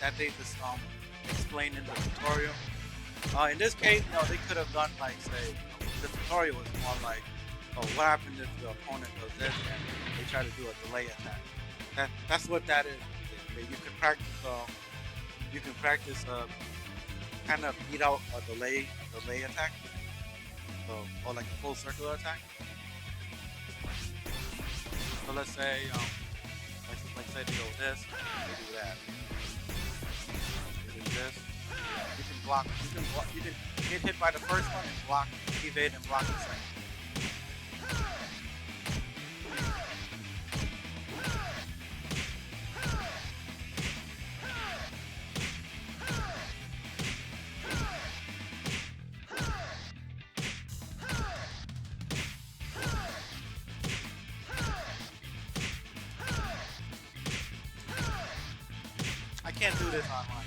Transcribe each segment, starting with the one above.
that they just explained in the tutorial. In this case, they could have done like, say, the tutorial was more like, oh, what happens if your opponent does this and they try to do a delay attack. That's what that is. You can practice. Kind of beat out a delay attack, or like a full circular attack. So let's say, like say they go this, they do that. They do this. You can block. You can get hit by the first one and block, evade, and block the second. I can't do this online.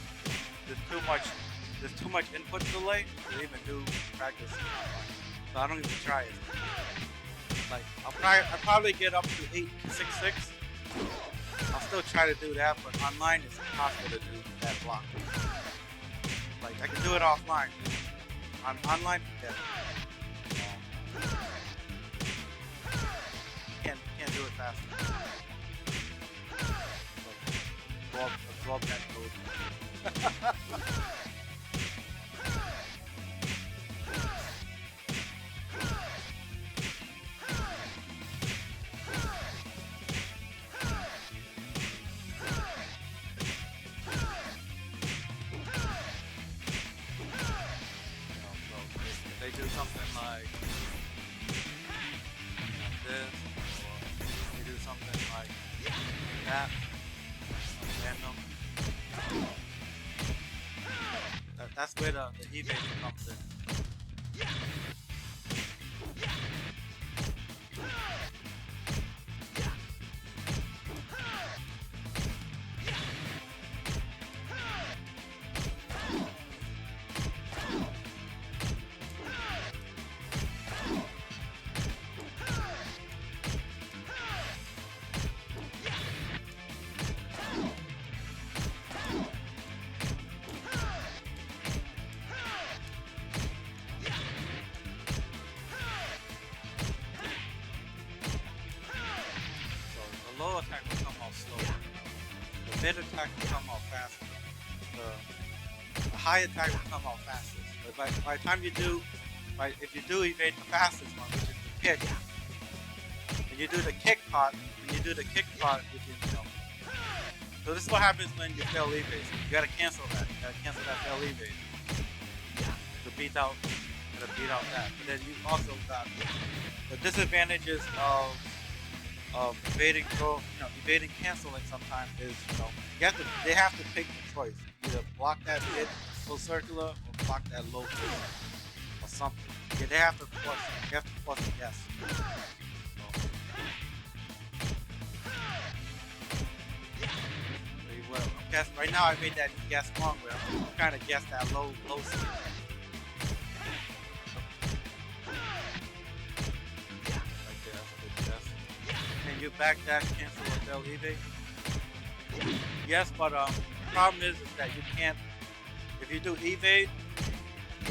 There's too much input delay to even do practice online. So I don't even try it. Like I'll probably get up to 866. I'll still try to do that, but online it's impossible to do that block. Like I can do it offline. Online, yeah. Can't do it fast. Absorb that code. They do something like this, or they do something like that, random. That's where the evade comes in. Low attack will come off slower. The mid attack will come off faster. The high attack will come off fastest. But by the time you do, if you do evade the fastest one, which is the kick, and you do the kick part, you can, So this is what happens when you fail evade. So you gotta cancel that. You gotta cancel that fail evade to beat out that. But then you also got the disadvantages of evading canceling sometimes is, they have to pick the choice. Either block that hit full circular or block that low hit or something. Yeah, they have to force a guess. Very well. I'm guessing right now I made that guess wrong, but I'm trying to guess that low speed. You backdash cancel or fail evade? Yes, but the problem is that you can't. If you do evade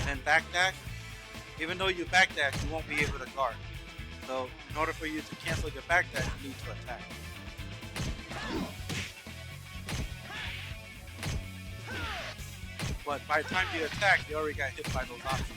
and backdash, even though you backdash, you won't be able to guard. So in order for you to cancel your backdash, you need to attack. But by the time you attack, you already got hit by those options.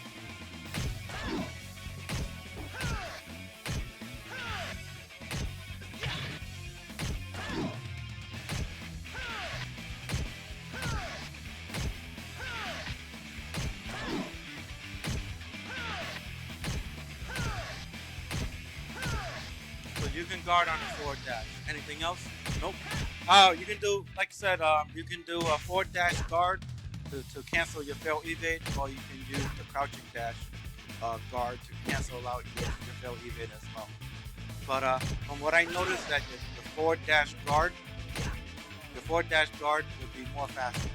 You can guard on a forward dash. Anything else? Nope. You can do, like I said, you can do a forward dash guard to cancel your fail evade, or you can use the crouching dash guard to cancel out your fail evade as well. But from what I noticed, that the forward dash guard would be more faster.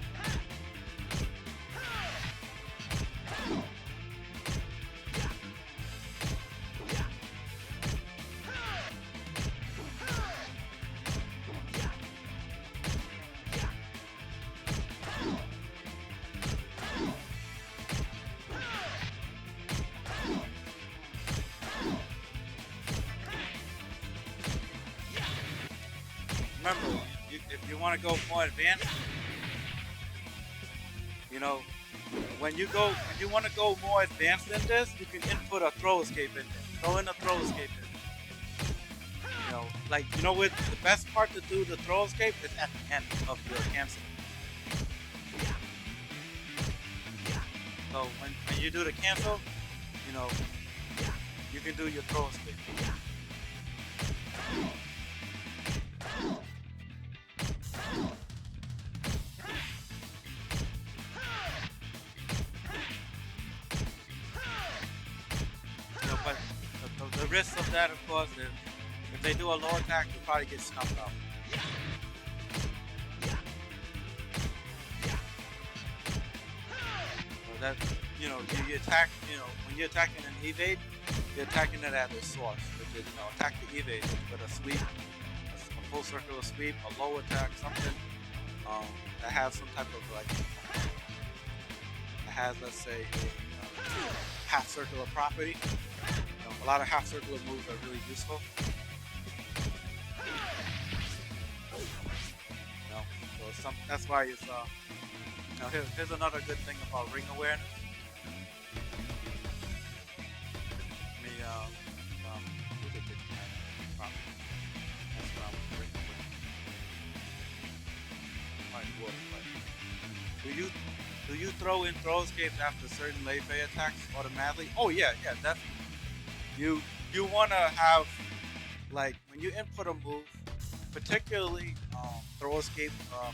you want to go more advanced, you know, when you want to go more advanced than this, you can input a throw escape in there. Throw in a throw escape in there. You know, like, you know what, the best part to do the throw escape is at the end of your cancel. So when you do the cancel, you know, you can do your throw escape. You know, but the risk of that, of course, is if they do a low attack, you'll probably get snuffed out. So that, you know, you attack, you know, when you're attacking an evade, you're attacking it at its source, which is, you know, attack the evade with a sweep, a full circular sweep, a low attack, something that has some type of, like, that has, let's say, a half circular property. You know, a lot of half circular moves are really useful. You know, so that's why it's you know, here's another good thing about ring awareness. Do you throw in throw escapes after certain Lei Fei attacks automatically? Oh yeah, definitely. You wanna have, like, when you input a move, particularly throw escape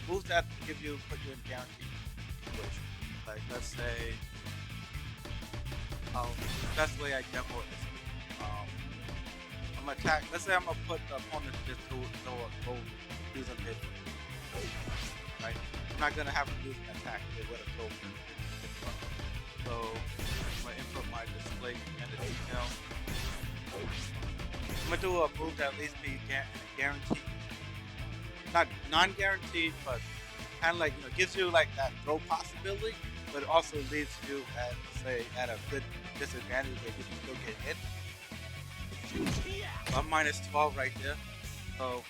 moves that put you in guaranteed situation. Like, let's say, the best way I demo it is, I'm gonna attack. Let's say I'm gonna put the opponent just go using hit, right? I'm not gonna have him use an attack with a throw. So I'm gonna input my display and the detail. I'm gonna do a move that at least be guaranteed, not non-guaranteed, but kind of like, you know, gives you like that throw possibility, but it also leaves you at, say, at a good disadvantage where you can still get hit. So I'm minus 12 right there. So,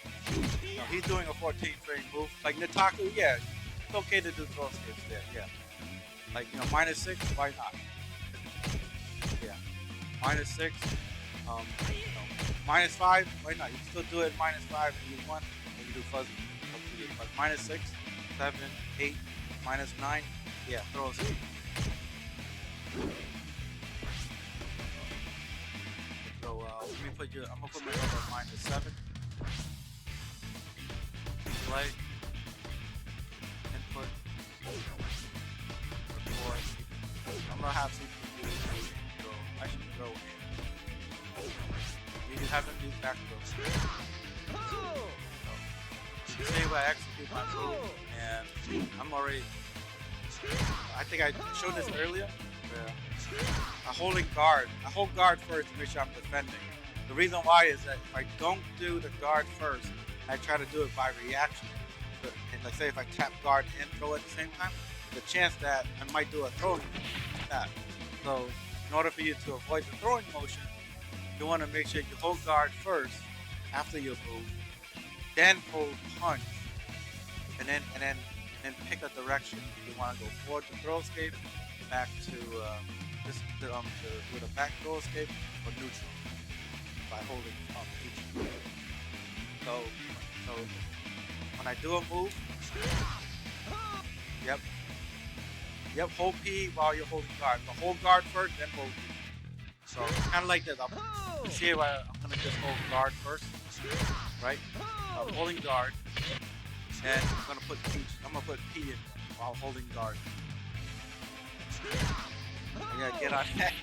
you know, he's doing a 14 frame move. Like Nitaku, yeah, it's okay to do throw escapes there, yeah. Like, you know, minus 6, why not? Yeah, minus 6. You know, minus 5, why not? You can still do it minus 5 if you want, and you do fuzzy, up to you. But minus 6, 7, 8, minus 9, yeah, throw escape. So let me put you. I'm gonna put my number at minus 7. Play. Input. Record. I'm gonna have CPU throw. I should throw in. You haven't used back throw. So, you can see where I execute my move, and I'm already. I think I showed this earlier. Where I hold guard first to make sure I'm defending. The reason why is that if I don't do the guard first, I try to do it by reaction. And like, say if I tap guard and throw at the same time, the chance that I might do a throwing tap. So in order for you to avoid the throwing motion, you want to make sure you hold guard first after your move, then hold punch, and then pick a direction. You want to go forward to throw escape, back to with a back throw escape, or neutral by holding each. So when I do a move, yep, hold P while you're holding guard. So hold guard first, then hold P. So it's kind of like this. You see how I'm gonna just hold guard first, right? I'm holding guard, and I'm gonna put P in while holding guard. I gotta get on that.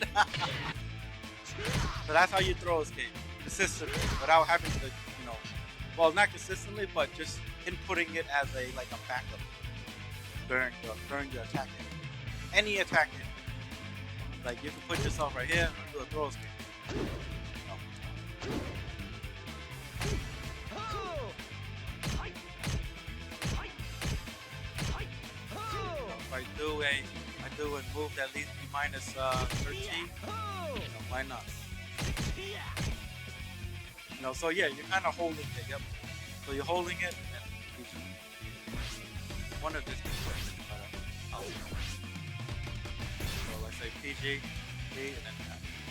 So that's how you throw escape consistently, without having to, you know, well, not consistently, but just inputting it as a backup during your attack. Any attack. Like, you can put yourself right here and do a throw escape. If I do a move that leads me minus 13, why not? So yeah, you're kind of holding it. Yep. So you're holding it, and one of this is but I'll so let's say PG, P, and then P.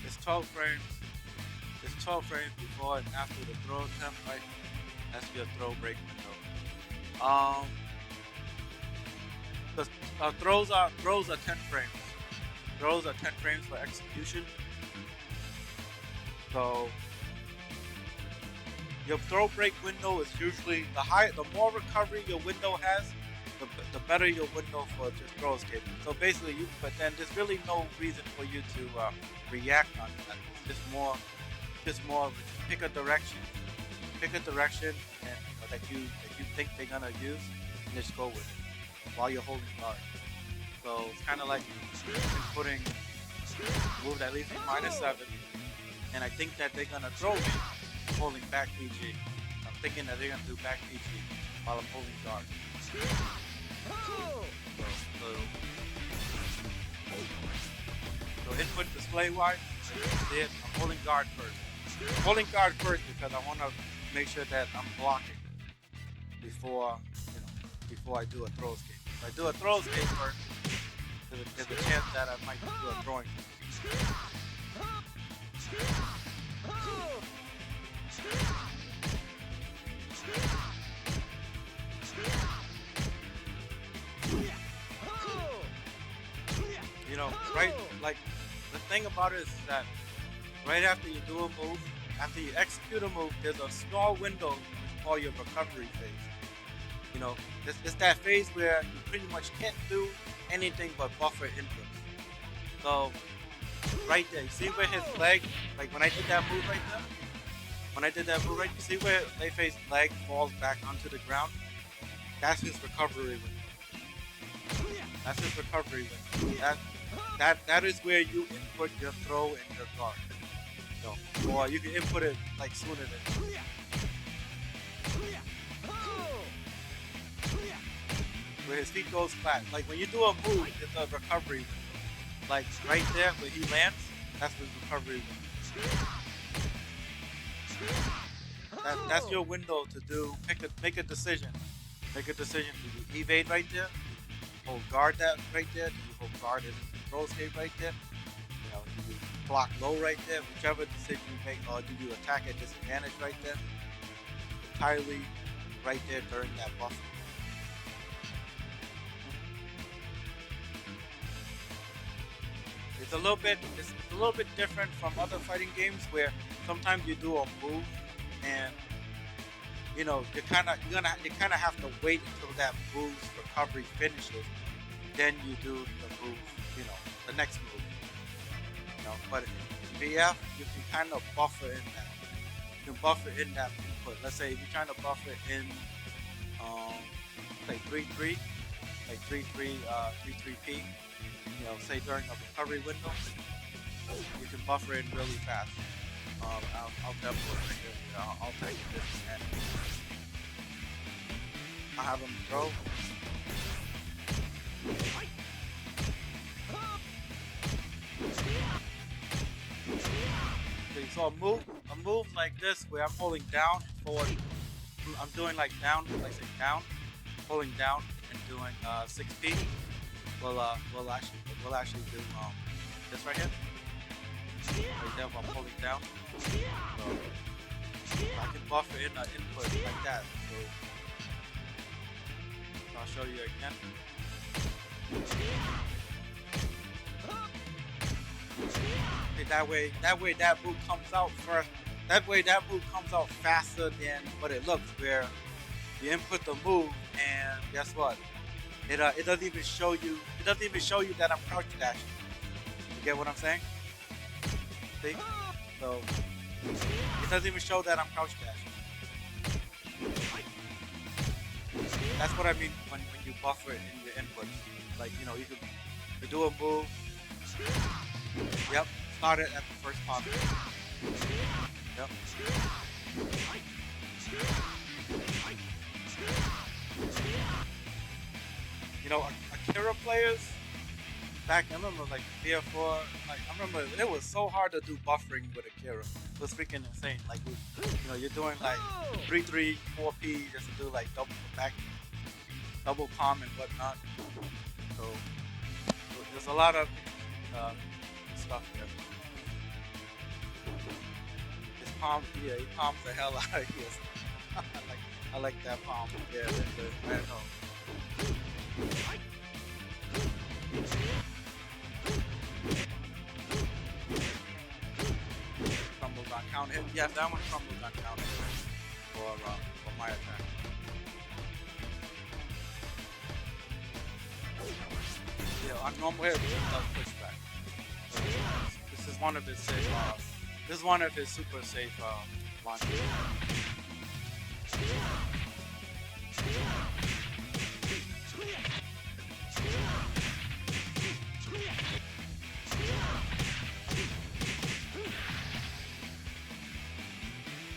It's 12 frames. It's 12 frames before and after the throw attempt, right? That's your throw break window. The throws are 10 frames. Throws are 10 frames for execution. So your throw break window is usually the more recovery your window has, the better your window for just throw escaping. So basically, but then there's really no reason for you to react on that. It's just more pick a direction, and that you think they're gonna use, and just go with it while you're holding guard. So it's kind of like putting move that leaves me -7, and I think that they're gonna throw me holding back PG. I'm thinking that they're gonna do back PG while I'm holding guard. So input display wise, I'm holding guard first. I'm holding guard first because I want to make sure that I'm blocking before I do a throw escape. If I do a throw escape first, there's a chance that I might do a throwing. You know, right? Like, the thing about it is that right after you do a move, after you execute a move, there's a small window called your recovery phase. You know, it's that phase where you pretty much can't do anything but buffer inputs. So, right there, you see where his leg, like when I did that move right there? You see where Lei Fei's leg falls back onto the ground? That's his recovery window. That's his recovery window. That is where you input your throw and your guard. So, or you can input it like sooner than where his feet goes flat. Like when you do a move, it's a recovery window. Like right there where he lands, that's his recovery window. That's your window to do. Make a decision. Make a decision. Do you evade right there? Hold guard that right there? Do you hold guard and throw escape right there? You know, do you block low right there? Whichever decision you make, or do you attack at disadvantage right there? Entirely right there during that buffer. It's a little bit different from other fighting games where sometimes you do a move and you know you kind of have to wait until that move's recovery finishes, then you do the move, you know, the next move. You know, but in VF you can kind of buffer in that. You can buffer in that input. Let's say if you're trying to buffer in say 3-3, like 3-3P. You know, say during a recovery window, you can buffer in really fast. I'll definitely take it. I'll take this and I'll have him throw. Okay, so a move like this where I'm holding down forward. I'm doing like down, like say down, holding down and doing 6P. We'll actually do this right here. Right there, I'm holding down. So I can buffer in an input like that. So I'll show you again. Okay, that way that move comes out first. That way that move comes out faster than what it looks. Where you input the move and guess what? It doesn't even show you. It doesn't even show you that I'm crouch dashing. You get what I'm saying? See? So it doesn't even show that I'm crouch dashing. That's what I mean when you buffer in your inputs. Like, you know, you do a move. Yep. Start it at the first pop. Yep. You know, Akira players back, I remember like VF4, like I remember it was so hard to do buffering with Akira. It was freaking insane. Like you know, you're doing like 3-3, 4P just to do like double palm and whatnot. So there's a lot of stuff there. His palm, yeah, he palms the hell out of here. I like that palm. Yeah, I don't know. Crumbles on counter hit. Yes, that one crumbles on counter hit for my attack. Yeah, on normal hit, it does pushback. This is one of his safe. This is one of his super safe launches.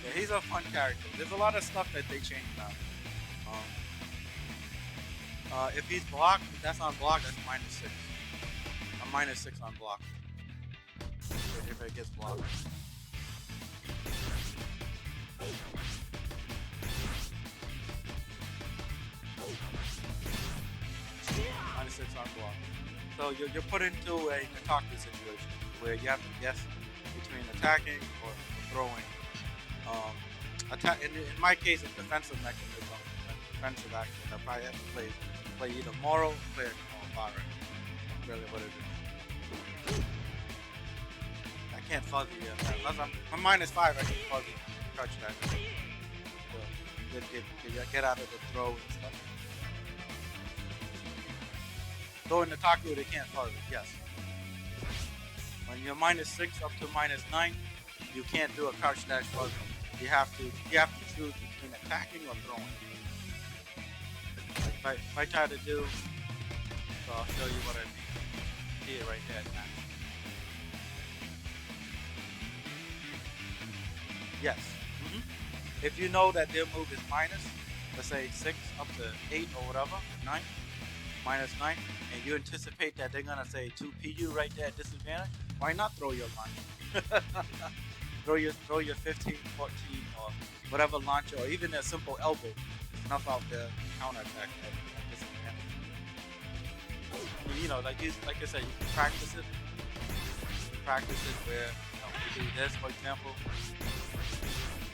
Yeah, he's a fun character. There's a lot of stuff that they changed now. If he's blocked, if that's on block, that's -6. I'm -6 on block. If it gets blocked. -6 on block. So you're put into a Nitaku situation where you have to guess between attacking or throwing. In my case, it's defensive mechanism, defensive action. I probably have to play either Moro or play Abare. Really what it is. I can't fuzzy unless I'm -5. I can fuzzy touch that. So get out of the throw and stuff. Though in Nitaku they can't fuzzy. Yes. When you're -6 up to -9, you can't do a crouch dash fuzzy. You have to choose between attacking or throwing. Like if I try to do, so I'll show you what I mean. See it right there. Yes. If you know that their move is minus, let's say 6 up to 8 or whatever, 9, -9, and you anticipate that they're gonna say 2PU right there at disadvantage, why not throw your launch? throw your 15, 14, or whatever launcher, or even a simple elbow. Snuff out the counterattack at disadvantage. You know, like I said, you can practice it. You practice it where you do this, for example.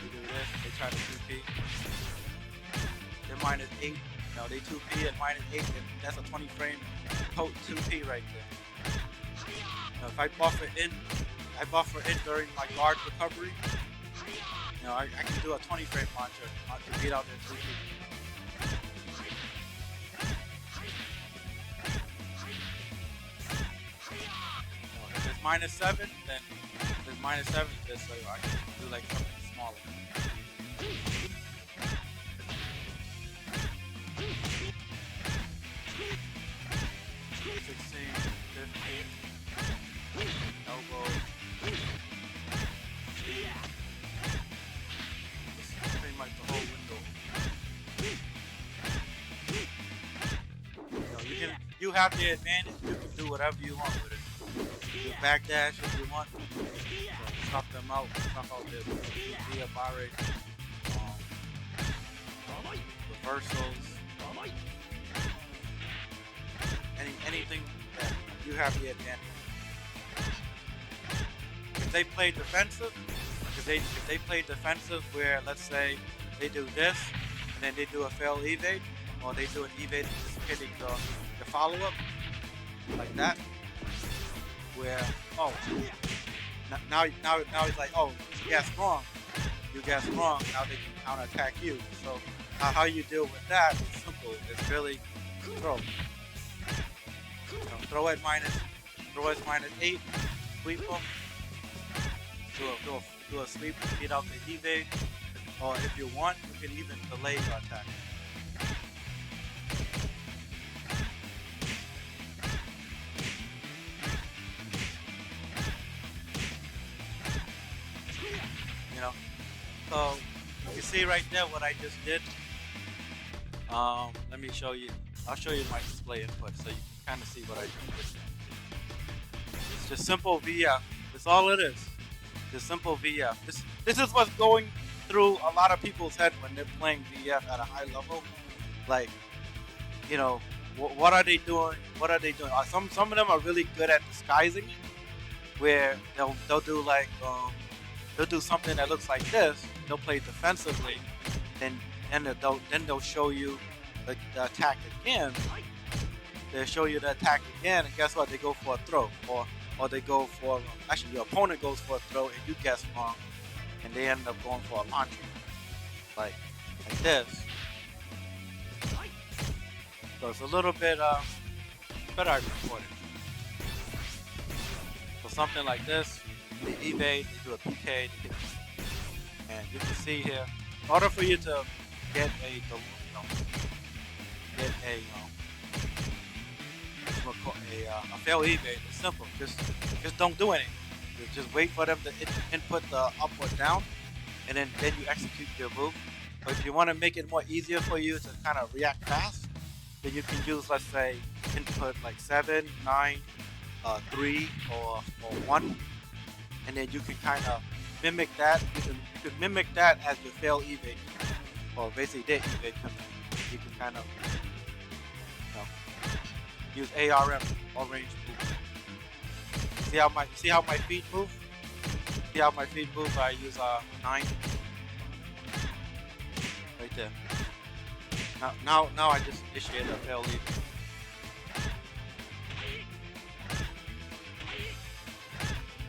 You do this, they try to 2P. They're -8. No, they 2P at -8, and that's a 20 frame potent 2P right there. Now, if I buffer in during my guard recovery, you know, I can do a 20 frame launcher to beat out their 2P. If it's -7, then if it's -7, just so I can do like something smaller. 16, 15, elbow. This is pretty much the whole window. You have the advantage. You can do whatever you want with it. You backdash if you want. Snuff them out. Snuff out their Abare. Reversals. Anything that you have the advantage. If they play defensive, if they play defensive where, let's say, they do this and then they do a fail evade, or they do an evade anticipating the follow-up, like that, where now he's like, oh, you guessed wrong. You guessed wrong. Now they can counterattack you. So how you deal with that is simple. It's really throw. Throw at -8, sweep them, do a sweep to beat out the evade, or if you want, you can even delay your attack. You know, so see right there what I just did? Let me show you. I'll show you my display input so you can kind of see what I just did. It's just simple VF. That's all it is. Just simple VF. This is what's going through a lot of people's head when they're playing VF at a high level. Like, you know, what are they doing? What are they doing? Some of them are really good at disguising it, where they'll do like they'll do something that looks like this. They'll play defensively, then they'll show you the attack again. They'll show you the attack again, and guess what? They go for a throw, or they go for actually your opponent goes for a throw, and you guess wrong, and they end up going for a launcher, like this. So it's a little bit better recorded. So something like this, they evade, they do a PK, and you can see here, in order for you to get a fail evade, it's simple. Just don't do anything. Just wait for them to input the up or down, and then you execute your move. But if you want to make it more easier for you to kind of react fast, then you can use, let's say, input like 7, 9, 3, or 1, and then you can kind of mimic that. You can mimic that as your fail evade, or basically their evade command. You can kind of use ARM, all range move. See how my feet move? See how my feet move? I use 9 right there. Now I just initiated a fail lead.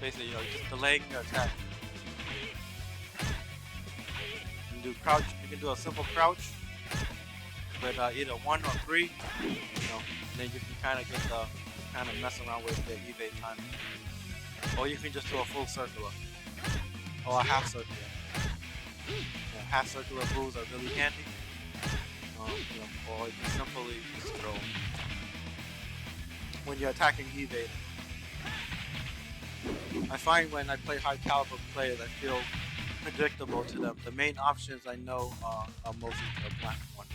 Basically, just delaying your attack. You can do crouch. You can do a simple crouch with either 1 or 3. And then you can kind of mess around with the evade time. Or you can just do a full circular or a half circular. Half circular moves are really handy. Or you can simply just throw when you're attacking evade. I find when I play high caliber players, I feel predictable to them. The main options I know are mostly the black ones.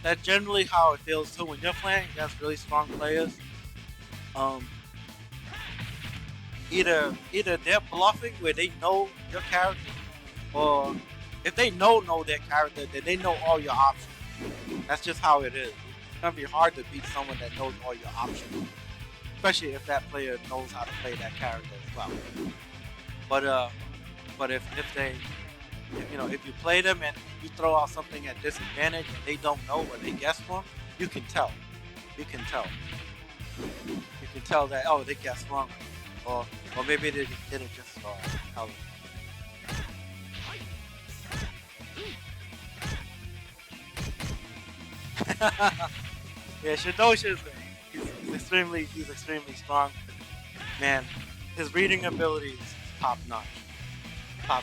That's generally how it feels too when you're playing against really strong players. Either they're bluffing where they know your character, or if they know their character, then they know all your options. That's just how it is. It's gonna be hard to beat someone that knows all your options, especially if that player knows how to play that character as well. But if you play them and you throw out something at disadvantage and they don't know what they guess wrong, you can tell. You can tell that they guessed wrong, or maybe they didn't just tell them. Yeah, Shidosha he's extremely strong. Man, his reading ability is top notch. I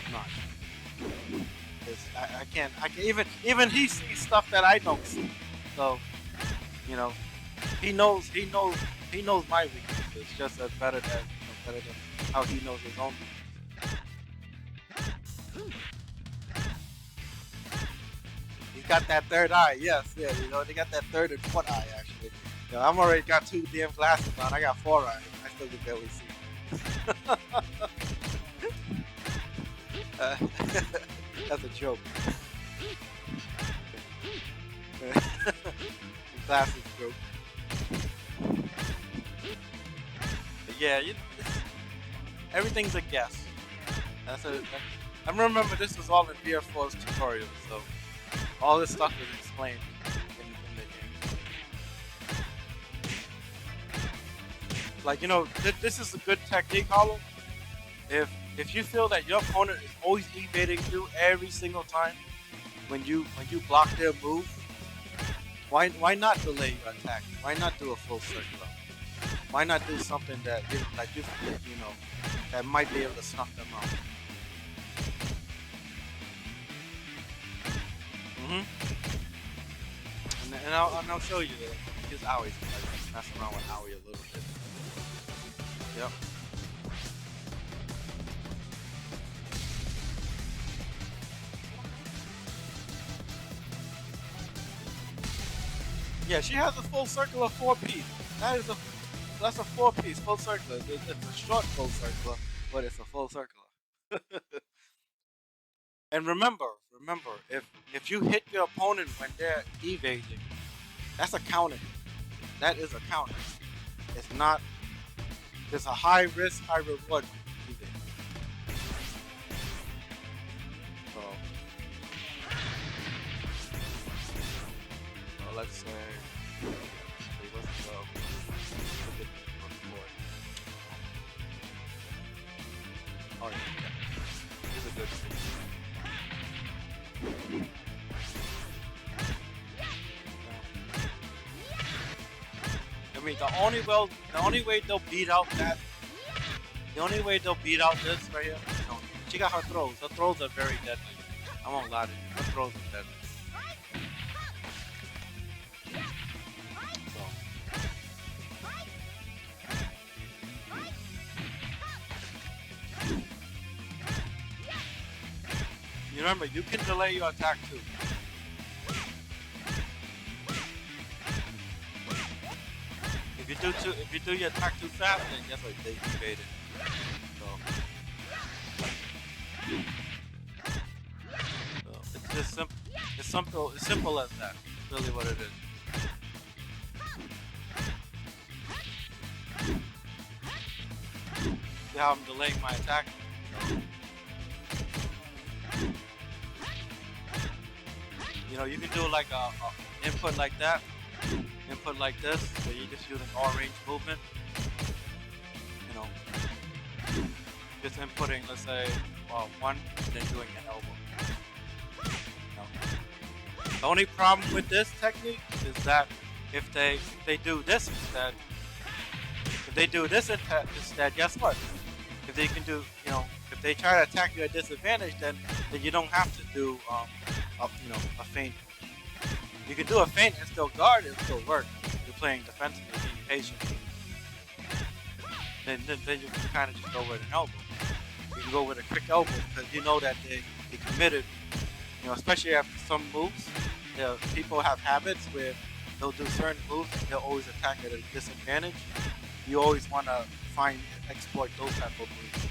can't even he sees stuff that I don't see. So, he knows my weaknesses. It's just better than how he knows his own weaknesses. He's got that third eye, yes, yeah, they got that third and fourth eye actually. I'm already got 2 damn glasses on, I got 4 eyes, I still can barely see. That's a joke. Glasses joke. But yeah, everything's a guess. I remember this was all in VF4's tutorial, so all this stuff is explained in the game. Like, this is a good technique, Hollow. If you feel that your opponent is always evading you every single time when you block their move, why not delay your attack? Why not do a full circular? Why not do something that that might be able to snuff them out? And I'll show you that. His Aoi's like messing around with Aoi a little bit. Yep. Yeah, she has a full circular 4-piece. That's a 4-piece full circular. It's a short full circular, but it's a full circular. And remember, if you hit your opponent when they're evading, that's a counter. That is a counter. It's not. It's a high risk, high reward evade. So, let's say. Let's go. Oh yeah, this is a good thing. I mean, the only way they'll beat out that, the only way they'll beat out this right here, you know, she got her throws. Her throws are very deadly. I won't lie to you. Her throws are deadly. You remember, you can delay your attack too. If you do your attack too fast, then guess what? They evade it. So it's just simple. It's simple. It's simple as that. It's really what it is. See how I'm delaying my attack? You know, you can do like a input like that, input like this, where you're just using all range movement. You know, just inputting, let's say, one, and then doing an elbow. You know. The only problem with this technique is that if they do this instead, guess what? If they can do, you know, if they try to attack you at disadvantage, then you don't have to do a feint. You can do a feint and still guard and still work. You're playing defensively, being patient. Then you can kind of just go with an elbow. You can go with a quick elbow because you know that they committed. You know, especially after some moves, people have habits where they'll do certain moves and they'll always attack at a disadvantage. You always want to exploit those type of moves,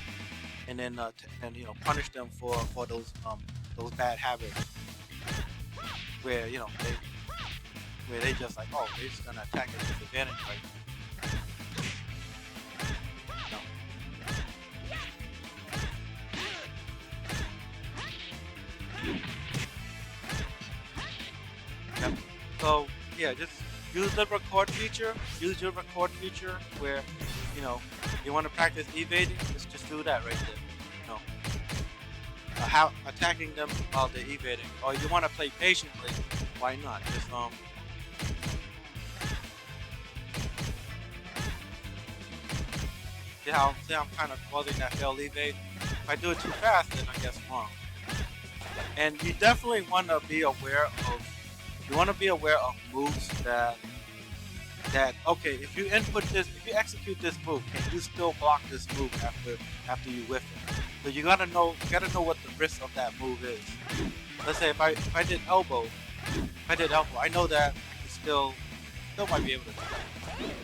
and then you know, punish them for those bad habits. Where, you know, they just like, oh, they're just gonna attack at disadvantage right now. No. Yep. So yeah, just use the record feature. Use your record feature where, you know, you want to practice evading. Just do that right there. You know. How attacking them while they're evading, or you want to play patiently, why not? Just see how I'm kind of causing that failed evade. If I do it too fast, then I guess wrong. And you definitely want to be aware of moves that okay, if you execute this move, can you still block this move after you whiff it? So you gotta know what the risk of that move is. Let's say if I did elbow, I know that I can still might be able to do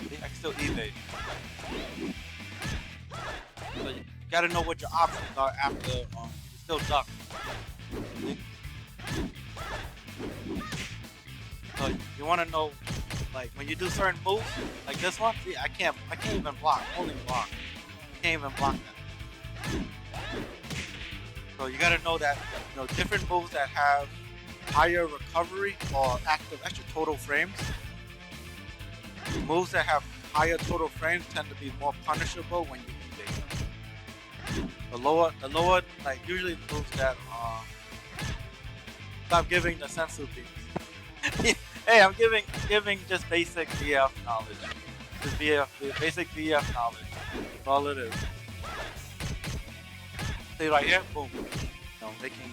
that. I can still evade. So you gotta know what your options are after you can still duck. So you wanna know, like when you do certain moves, like this one, see, I can't even block, only block. I can't even block that. So you gotta know that, you know, different moves that have higher recovery or extra total frames. Moves that have higher total frames tend to be more punishable when you evade. The lower, like usually moves that stop giving the sensu beams. Hey, I'm giving just basic VF knowledge. Just basic VF knowledge. That's all it is. See right here, boom. No, they can.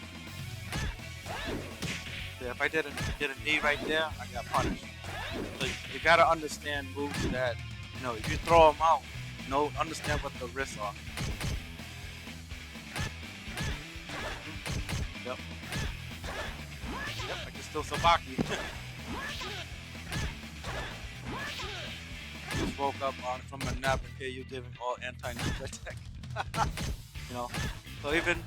See, if I did a knee right there, I got punished. So you gotta understand moves that, you know, if you throw them out, understand what the risks are. Yep, I can still Sabaki. just woke up from a nap and hear you giving all anti-ninja attack. You know, so even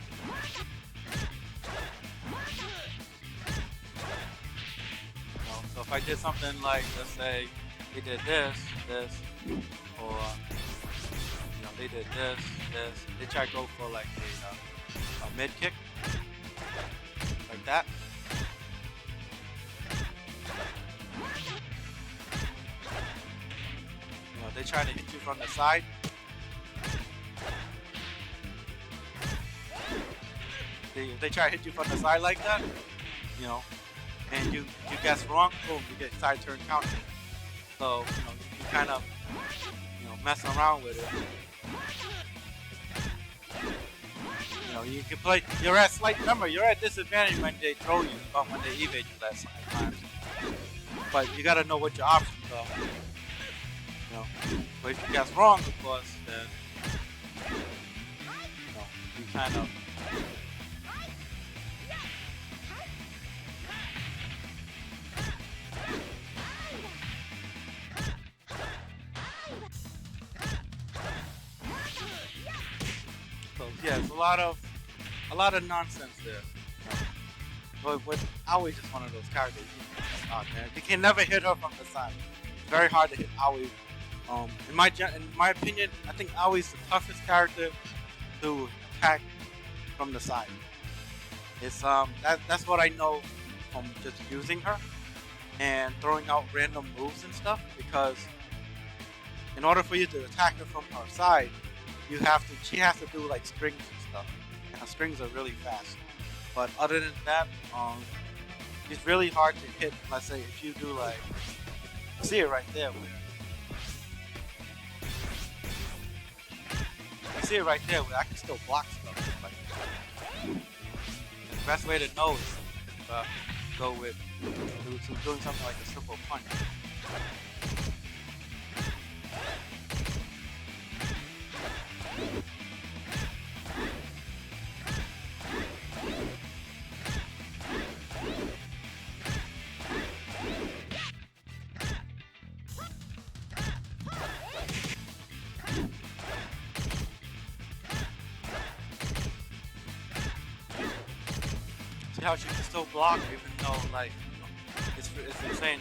so if I did something like, let's say, they did this, or they did this, they try to go for like a mid kick, like that. They try to hit you from the side. They try to hit you from the side like that, and you guess wrong, boom, you get side turn counter. So, you kind of, messing around with it. You can play, you're at remember, you're at disadvantage when they throw you, but when they evade you that sometimes. But you gotta know what your options are. But if you guess wrong, of course, then, you kind of, yeah, it's a lot of nonsense there. But Aoi is just one of those characters. Oh, man, you can never hit her from the side. It's very hard to hit Aoi. In my opinion, I think Aoi is the toughest character to attack from the side. It's that's what I know from just using her and throwing out random moves and stuff. Because in order for you to attack her from her side, she has to do like strings and stuff, and her strings are really fast. But other than that, it's really hard to hit. Let's say if you do like, see it right there, where you see it right there, where I can still block stuff. Like, the best way to know is go with doing something like a simple punch. See how she can still block even though, like, it's insane.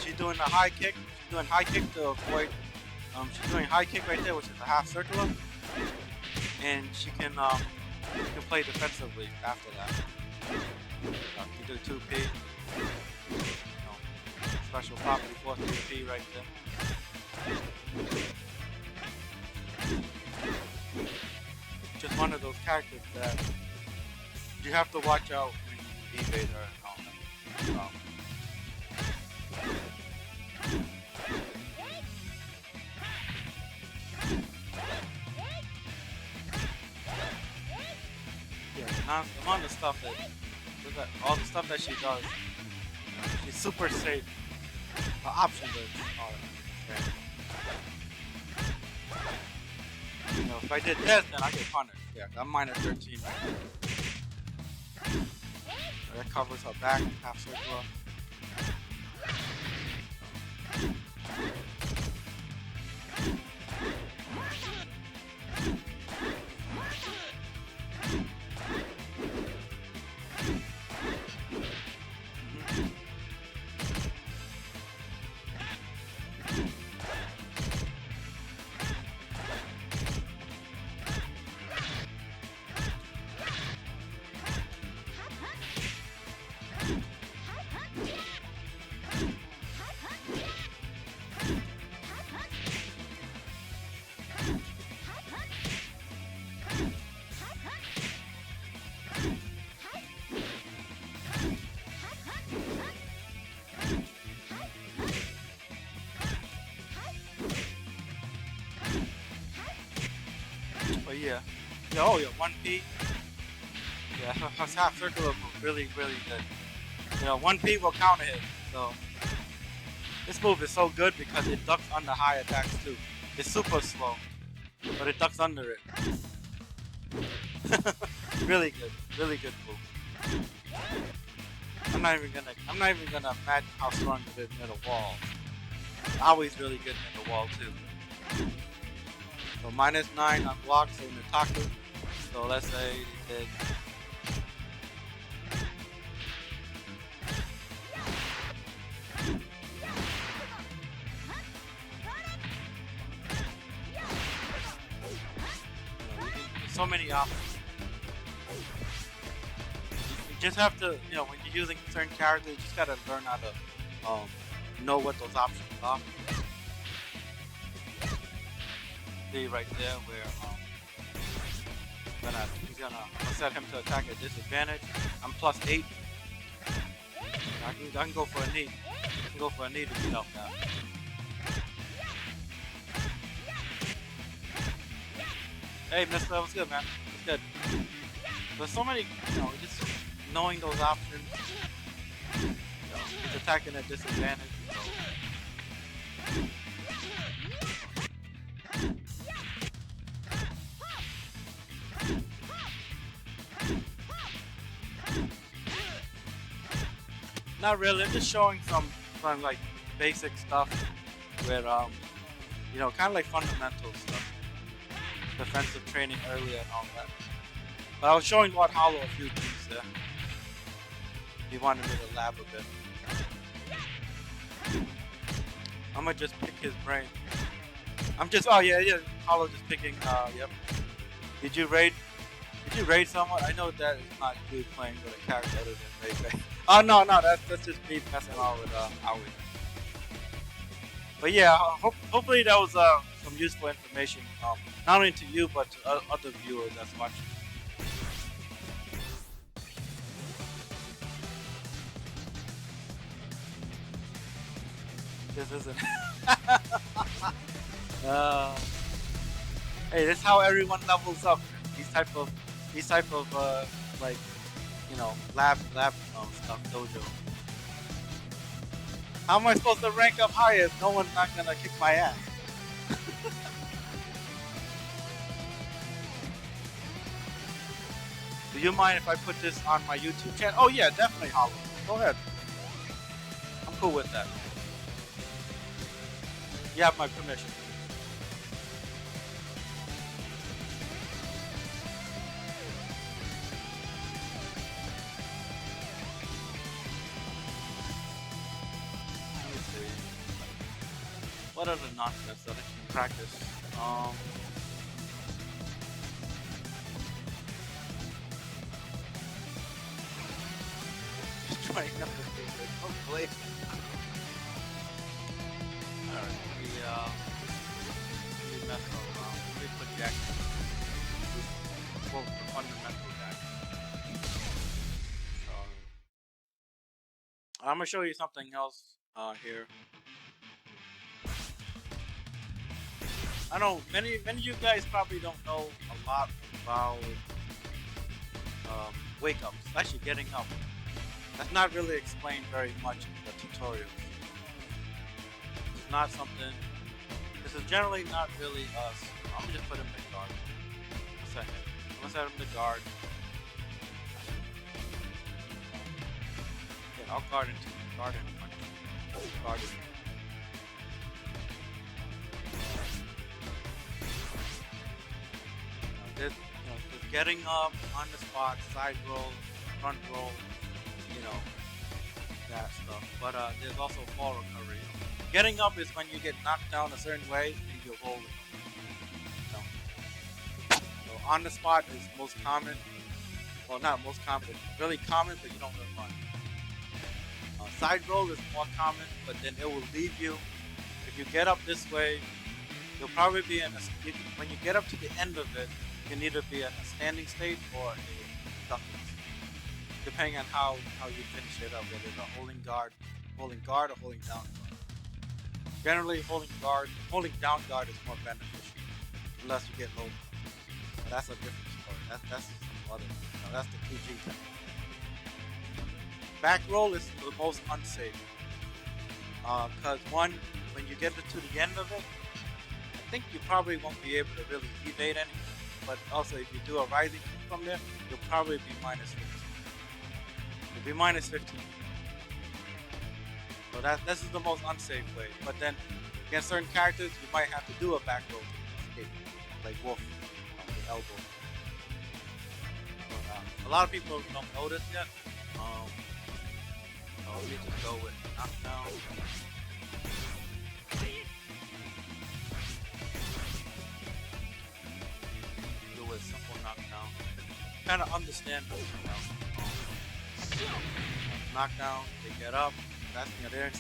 She's doing a high kick. She's doing high kick to avoid. She's doing high kick right there, which is a half circular, and she can play defensively after that. You do 2P. Special property for 3P right there. Just one of those characters that you have to watch out when you evade her and all that. The amount of stuff all the stuff that she does, she's super safe. Her options are all that. If I did this, then I get punished. Yeah, I'm minus 13 right now. That covers her back, half circular. But yeah, 1P. Yeah, her half circular move really, really good. 1P will counter hit. So this move is so good because it ducks under high attacks too. It's super slow, but it ducks under it. Really good move. I'm not even gonna imagine how strong it is near the wall. Always really good near the wall too. So -9 on blocks in Nitaku. So let's say he did. So many options. You just have to, when you're using certain characters, you just gotta learn how to know what those options are. See right there where he's gonna set him to attack at disadvantage. I'm +8. I can go for a knee. I can go for a knee to beat up that. Hey, mister, what's good, man? What's good? There's so many, just knowing those options. He's attacking at disadvantage. Not really. I'm just showing some like basic stuff where kind of like fundamental stuff. Defensive training earlier and all that. But I was showing Lord Hollow a few things there. He wanted me to lab a bit. I'm gonna just pick his brain. Hollow just picking, yep. Did you raid someone? I know that it's not you playing with a character other than Lei Fei. Oh no, that's just me messing around with Aoi. But yeah, hopefully that was some useful information, not only to you but to other viewers that's watching. This isn't. Hey, this is how everyone levels up. These type of like, lab stuff, dojo. How am I supposed to rank up higher if no one's not gonna kick my ass? Do you mind if I put this on my YouTube channel? Oh yeah, definitely, Hollow. Go ahead. I'm cool with that. You have my permission. Let me see. What other nonsense that I can practice? Trying not to do it. Hopefully. Alright, we mess around. We put Jack. Quote the fundamental Jack. So, I'm gonna show you something else here. I know many of you guys probably don't know a lot about wake ups. Actually, getting up. That's not really explained very much in the tutorials. It's not something. This is generally not really us. I'm gonna just put him in guard. A second. I'm gonna set him to guard. Yeah, I'll guard into guard in front. Guard in. There's getting up on the spot, side roll, front roll. That stuff. But there's also fall recovery. Getting up is when you get knocked down a certain way and you hold it. So on the spot is most common. Well, not most common, really common, but you don't really run. Side roll is more common, but then it will leave you. If you get up this way, you'll probably be in when you get up to the end of it, you can either be in a standing state or a ducking state. Depending on how you finish it up, whether it's a holding guard, or holding down guard. Generally, holding down guard is more beneficial, unless you get low. But that's a different story. That's some other. That's the 2G technique. Back roll is the most unsafe, because when you get to the end of it, I think you probably won't be able to really evade anything. But also, if you do a rising from there, you'll probably be -50. be minus 15. So this is the most unsafe way. But then against certain characters, you might have to do a back roll to escape, like Wolf with elbow. A lot of people don't know this yet. So we just go with knockdown. Do a simple knockdown. Kind of understand this, knockdown, they get up. That's, they're in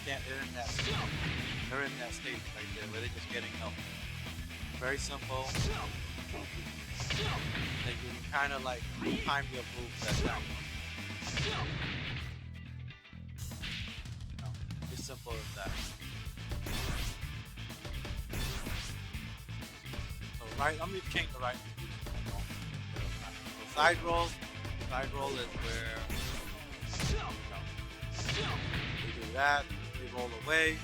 that stage right there where they're just getting up. Very simple. That you kind of like time your moves that time. It's simple as that. So right, let me change the right. So side roll is where they do that, they roll away.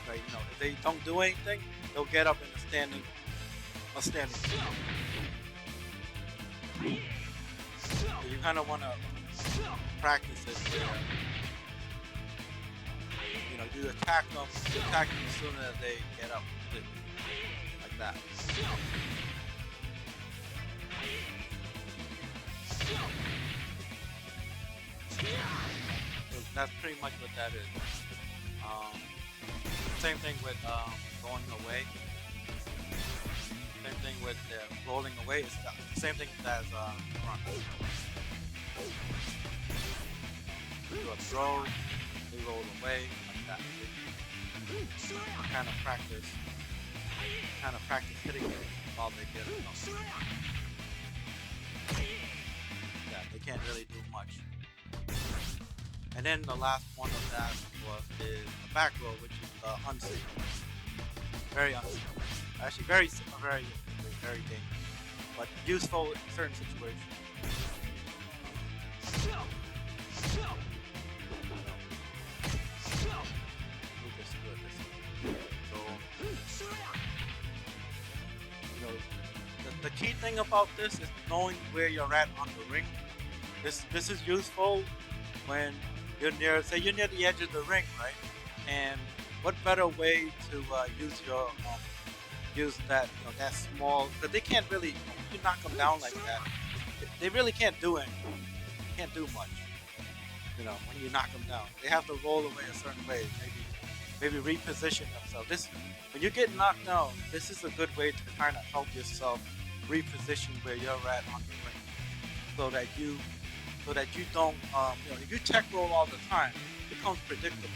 Right, if they don't do anything, they'll get up in a standing. So you kind of want to practice it where, you attack them as soon as they get up, like that. So that's pretty much what that is. Same thing with going away. Same thing with rolling away. It's the same thing as front. Do a throw, they roll away like that. Kind of practice hitting it while they get it. Yeah, they can't really do much. And then the last one of that is the back row, which is unsafe. Very unsafe. Actually, very dangerous, but useful in certain situations. The key thing about this is knowing where you're at on the ring. This is useful when you're near the edge of the ring, right? And what better way to use that that small, because they can't really, you knock them down like that, they really can't do anything. They can't do much. When you knock them down, they have to roll away a certain way, maybe reposition themselves. When you get knocked down, this is a good way to kind of help yourself reposition where you're at on the ring, so that you don't, if you tech roll all the time, it becomes predictable,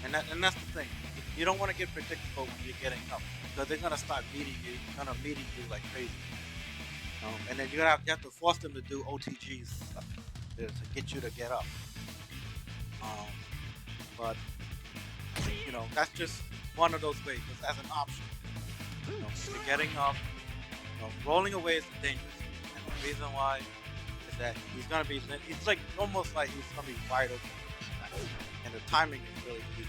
and that's the thing. You don't want to get predictable when you're getting up, because they're gonna start meeting you like crazy, and then you have to force them to do OTGs and stuff to get you to get up. But that's just one of those ways, just as an option. If you're getting up, rolling away is dangerous, and the reason why is that it's like almost like he's gonna be wide open, and the timing is really easy.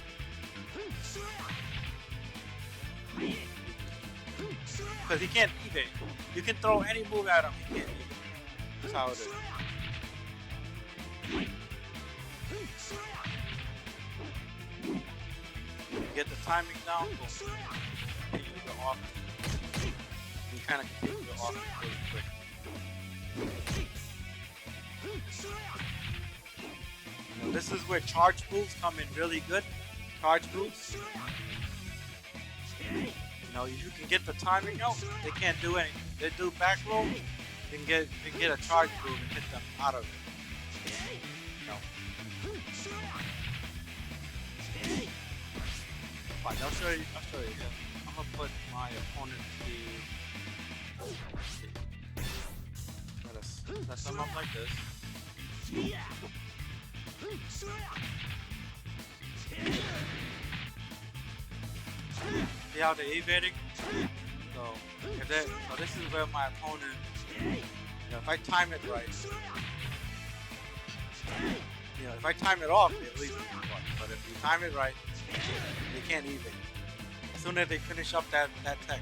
Because he can't evade. You can throw any move at him, he can't evade. That's how it is. Get the timing down, continue the offense. You kind of continue the offense really quick. This is where charge moves come in really good. Charge moves. You can get the timing out. They can't do anything. They do back roll. You can get a charge move and hit them out of it. Fine, I'll show you. I'm gonna put my opponent to set them up like this. See how they're evading? So this is where my opponent, if I time it right, if I time it off, they at least one. But if you time it right, they can't evade. As soon as they finish up that tech.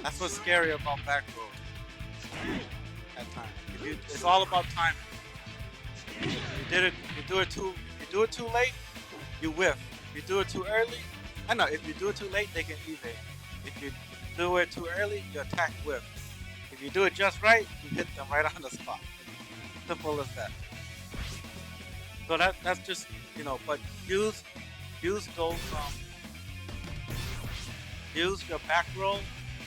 That's what's scary about back roll. That time. It's all about timing. If you you do it too late, you whiff. If you do it too early, I know. If you do it too late, they can evade. If you do it too early, your attack whiff. If you do it just right, you hit them right on the spot. Simple as that. So that's just, you know, but use those use your back roll,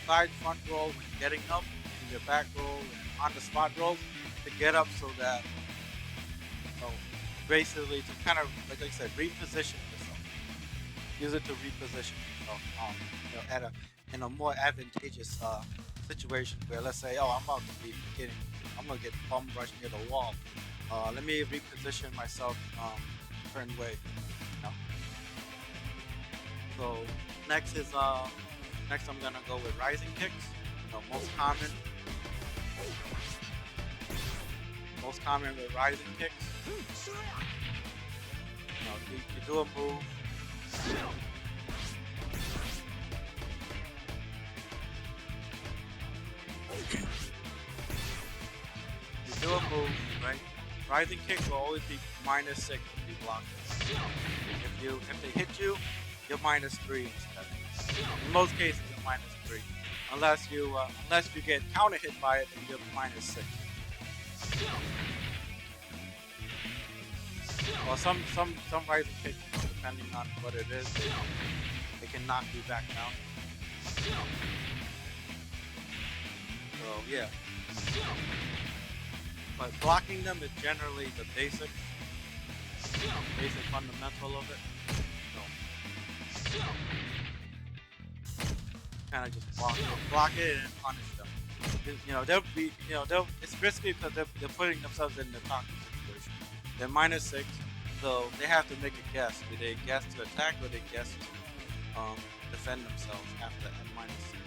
side front roll when getting up, and your back roll and on the spot rolls to get up so that, you know, basically to kind of, like I said, reposition yourself. Use it to reposition yourself, you know, in a more advantageous situation where, let's say, oh, I'm gonna get bum rushed near the wall. Let me reposition myself a certain way. You know? So next I'm gonna go with rising kicks. You know, most common with rising kicks. You know, you do a move. You do a move, right? Rising kick will always be -6 if you block it. If they hit you, you're -3 instead. In most cases, you're -3, unless you get counter hit by it, then you're -6. Or some rising kicks, depending on what it is, they can knock you back down. So yeah. But blocking them is generally the basic fundamental of it. So kind of just block it and punish them. You know, it's risky because they're putting themselves in the toxic situation. They're -6, so they have to make a guess. Do they guess to attack or they guess to defend themselves after at -6?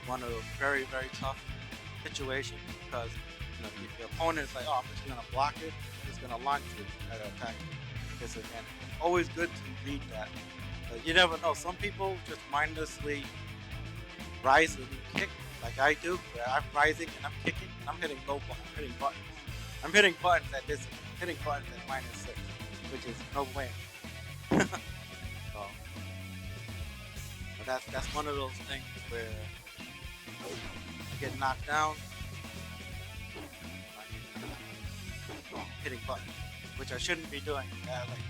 One of those very, very tough situations because, you know, if your opponent is like, oh, I'm just gonna block it, I'm just gonna launch it at an attack disadvantage. It's always good to read that. You never know. Some people just mindlessly rise and kick like I do, where I'm rising and I'm kicking and I'm hitting buttons. I'm hitting buttons at -6, which is no way. So, but that's one of those things where you get knocked down, hitting buttons, which I shouldn't be doing badly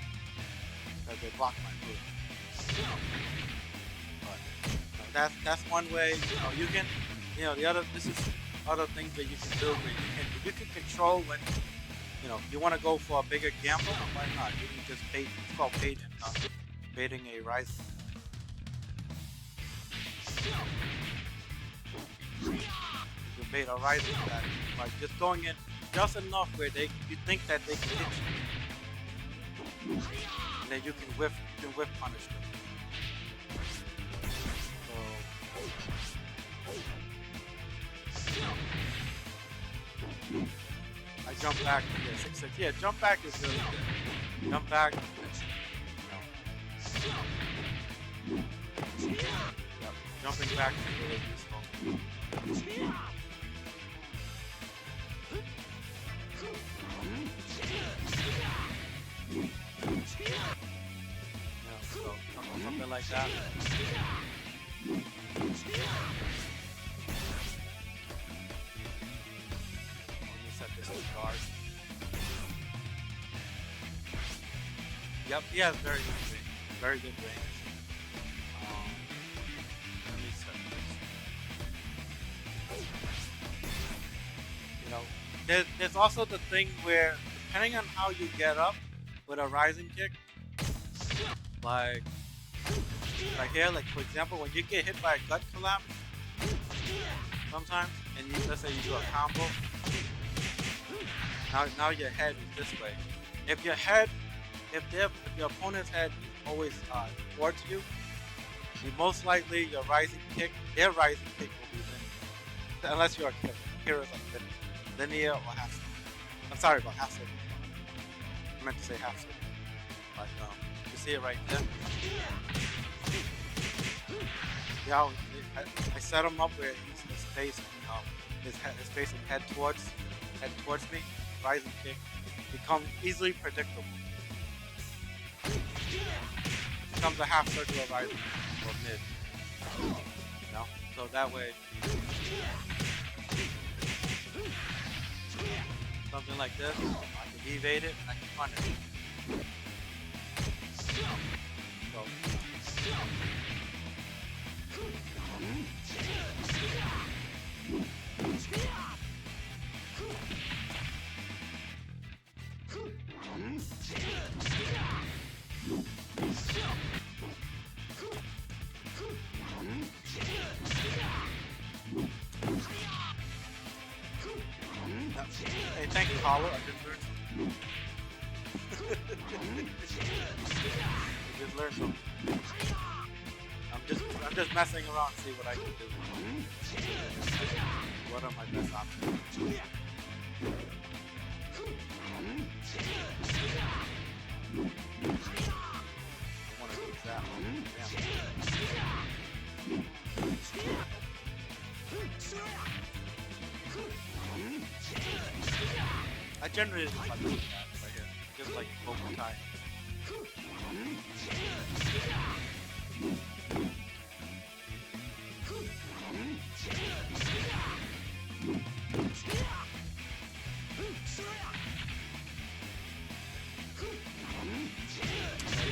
because they block my move. But that's one way. You know, you can, you know, this is other things that you can do where you can control when, you know, you want to go for a bigger gamble. Why not? You can just bait. It's called baiting a rising. You bait a rising attack by just going in just enough where you think that they can hit you, and then you can whiff punish them. I jump back. Yeah, 6-6. Yeah, jump back is really good. Jump back. Yep, jumping back is really useful. Yeah, so something like that. Guard. Yep, he has very good range. Very good range. Let me set this. You know, there's also the thing where, depending on how you get up with a rising kick, like here, like for example, when you get hit by a gut collapse, sometimes, and let's say you do a combo. Now your head is this way. If your opponent's head is always towards you, most likely your their rising kick will be linear. Unless you're a hero like linear or half circle. I'm sorry about half circle. I meant to say half circle. But you see it right there. Yeah, I set him up where his face and his facing head towards me. Rising kick, become easily predictable. Becomes a half circular rising or mid. You know? So that way, something like this, I can evade it and I can punish it. So, hey, thank you, Hollow. I just learned something. I just learned something. I'm just messing around to see what I can do. What are my best options? I want to use that one. I generally just like that right here. Just like vocal time.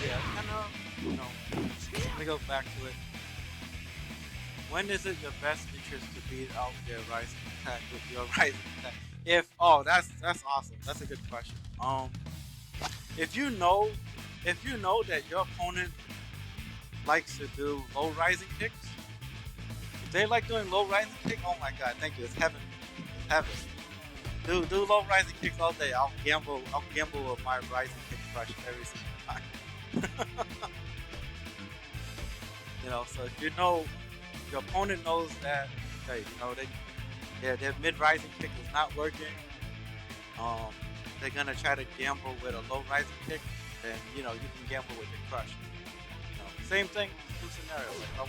Yeah, kind of, you know, let me go back to it. When is it your best interest to beat out their rising attack with your rising attack? That's awesome. That's a good question. If you know that your opponent likes to do low rising kicks, if they like doing low rising kick, oh my god, thank you. It's heaven. It's heaven. Do low rising kicks all day. I'll gamble with my rising kick crush every single time. You know, so if you know your opponent knows that, okay, you know, their mid rising kick is not working, they're gonna try to gamble with a low rising kick, then you know you can gamble with your crush. You know, same thing, two scenarios. Like if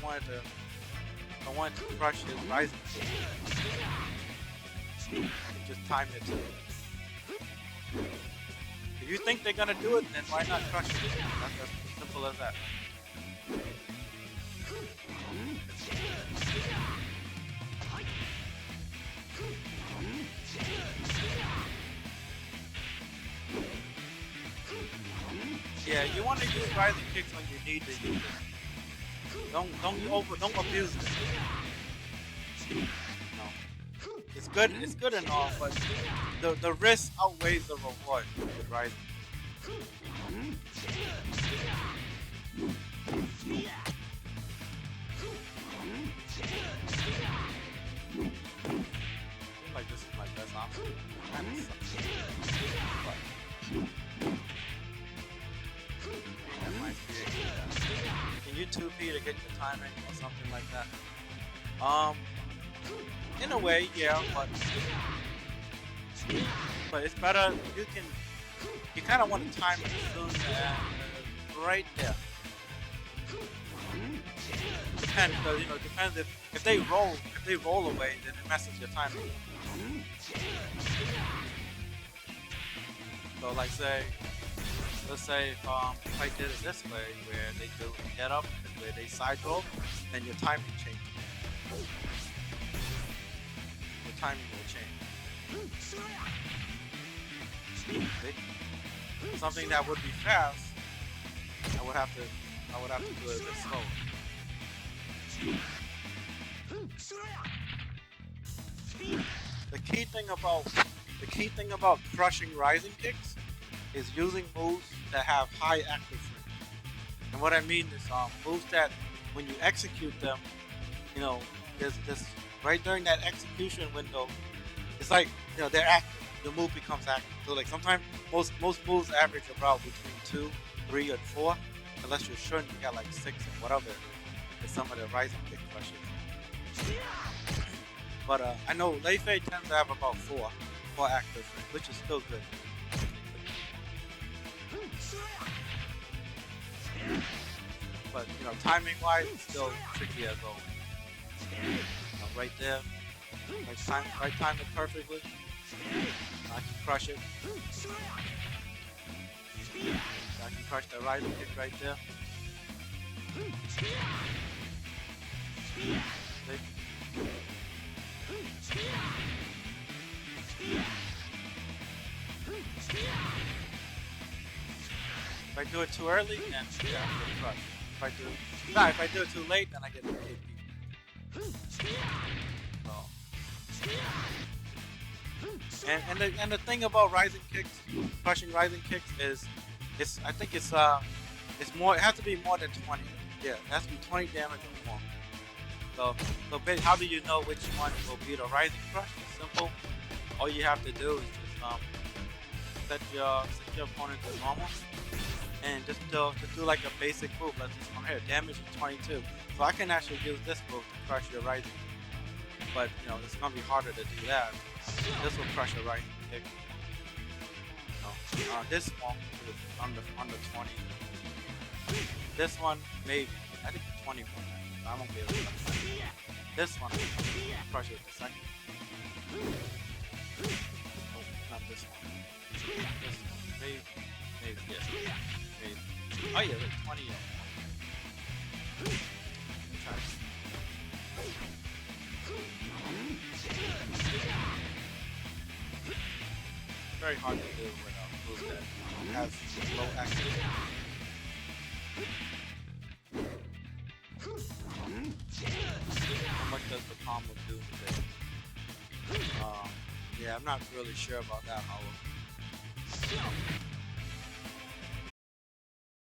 I wanted to crush his rising kick, just time it to it. If you think they're gonna do it, then why not crush it? That's as simple as that. Yeah, you want to use rising kicks when you need to use it. Don't abuse it. No. It's good and all, but the risk outweighs the reward with rising. Like this is my best option. Can you 2P to get your timing or something like that? In a way, yeah, but it's better. You kind of want to time it soon and right there. Depends, because depends if they roll away, then it messes your timing. So like let's say if I did it this way, where they do get up and where they side roll, then your timing changes. Your timing will change. See? Something that would be fast, I would have to do it a bit slower. The key thing about crushing rising kicks is using moves that have high active frame. And what I mean is moves that when you execute them, there's this right during that execution window, it's like they're active. The move becomes active. So like sometimes most moves average about between 2, 3, and 4, unless you're sure you got like 6 or whatever. It's some of the rising kick crushes. But I know Lei Fei tends to have about 4 active frames, which is still good. But timing wise, it's still tricky as always. Right there, right time it perfectly. I can crush it. So I can crush the rising kick right there. See? If I do it too early, then yeah, I get crushed. If I do it too late, then I get KP. So. And the thing about rising kicks, crushing rising kicks is, I think it's more. It has to be more than 20. Yeah, it has to be 20 damage or more. So how do you know which one will beat a rising crush? It's simple. All you have to do is just set your opponent to normal, and just do like a basic move. Let's just come here, damage is 22. So I can actually use this move to crush your rising, but you know it's gonna be harder to do that. This will crush a rising kick. This one is under 20. This one maybe. I think 21. I won't be able to crush that. This one crush it the second. Oh, not this one. This one. Maybe yes. Maybe. Oh yeah, wait, 20. Try this. Very hard to do with a move that has low accuracy. How much does the combo do today? Yeah, I'm not really sure about that, Hollow.